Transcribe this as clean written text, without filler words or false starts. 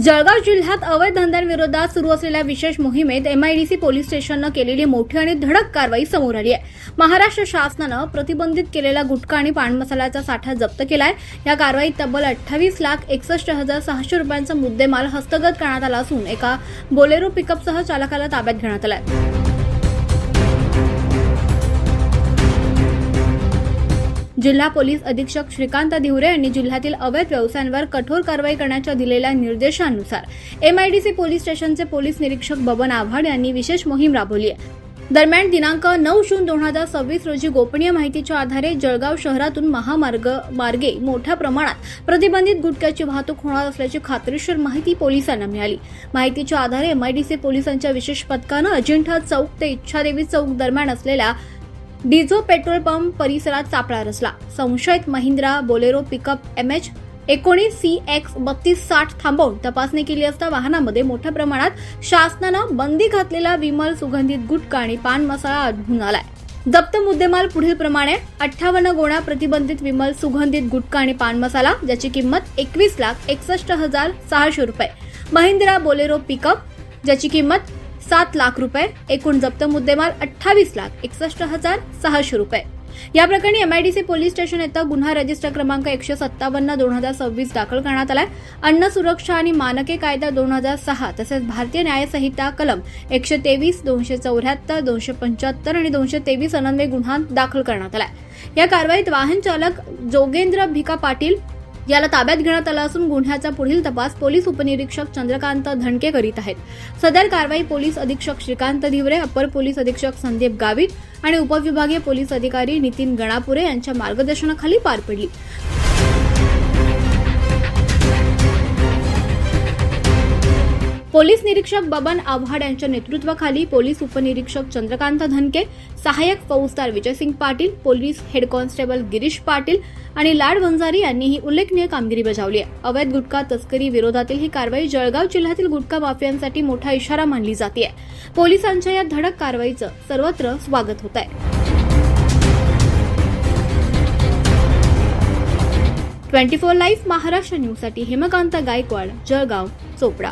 जळगाव जिल्ह्यात अवैध धंद्यांविरोधात सुरू असलेल्या विशेष मोहिमेत एमआयडीसी पोलीस स्टेशननं केलेली मोठी आणि धडक कारवाई समोर आली आहे। महाराष्ट्र शासनानं प्रतिबंधित केलेला गुटखा आणि पान मसाल्याचा साठा जप्त केलाय। या कारवाईत तब्बल 28,61,600 रुपयांचा मुद्देमाल हस्तगत करण्यात आला असून एका बोलेरो पिकअपसह चालकाला ताब्यात घेण्यात आलाय। जिल्हा पोलीस अधीक्षक श्रीकांत दिवरे यांनी जिल्ह्यातील अवैध व्यवसायांवर कठोर कारवाई करण्याच्या दिलेल्या निर्देशानुसार एमआयडीसी पोलीस स्टेशनचे पोलीस निरीक्षक बबन आव्हाड यांनी विशेष मोहीम राबवली आहे। दरम्यान दिनांक 9 जून 2026 रोजी गोपनीय माहितीच्या आधारे जळगाव शहरातून महामार्गे मोठ्या प्रमाणात प्रतिबंधित गुटख्याची वाहतूक होणार असल्याची खात्रीशीर माहिती पोलिसांना मिळाली। माहितीच्या आधारे एमआयडीसी पोलिसांच्या विशेष पथकानं अजिंठा चौक ते इच्छादेवी चौक दरम्यान असलेल्या डिझो पेट्रोल पंप परिसरात सापळा रचला। संशयित Mahindra Bolero pickup MH 19 CX 3260 थांबवून तपासणी केली असता वाहनामध्ये मोठ्या प्रमाणात शासनानं बंदी घातलेला विमल सुगंधित गुटखा आणि पान मसाला आढळून आलाय। जप्त मुद्देमाल पुढील प्रमाणे 58 गोण्या प्रतिबंधित विमल सुगंधित गुटखा आणि पान मसाला ज्याची किंमत 21,61,600 रुपये, महिंद्रा बोलेरो पिकअप ज्याची किंमत 7 लाख रुपये, एकूण जप्त मुद्देमाल 28,61,600 रुपये। या प्रकरणी एमआयडीसी पोलीस स्टेशन येथे गुन्हा रजिस्टर क्रमांक 157/2026 दाखल करण्यात आलाय। अन्न सुरक्षा आणि मानके कायदा 2006 तसेच भारतीय न्याय संहिता कलम 123, 274, 275 आणि 223 अन्वये गुन्हा दाखल करण्यात आलाय। या कारवाईत वाहन चालक जोगेंद्र भिका पाटील याला ताब्यात घेण्यात आला असून गुन्ह्याचा पुढील तपास पोलीस उपनिरीक्षक चंद्रकांत धनके करीत आहेत। सदर कारवाई पोलीस अधीक्षक श्रीकांत दिवरे, अपर पोलीस अधीक्षक संदीप गावित आणि उपविभागीय पोलीस अधिकारी नितीन गणापुरे यांच्या मार्गदर्शनाखाली पार पडली। पोलीस निरीक्षक बबन आव्हाड यांच्या नेतृत्वाखाली पोलीस उपनिरीक्षक चंद्रकांत धनके, सहाय्यक फौजदार Vijaysing Patil, police head constable Girish Patil आणि लाड वंजारी यांनी ही उल्लेखनीय कामगिरी बजावली आहे। अवैध गुटखा तस्करी विरोधातील ही कारवाई जळगाव जिल्ह्यातील गुटखा माफियांसाठी मोठा इशारा मानली जाते। पोलिसांच्या या धडक कारवाईचं सर्वत्र स्वागत होत आहे। 24 लाईव्ह महाराष्ट्र न्यूजसाठी हेमकांत गायकवाड, जळगाव, चोपडा।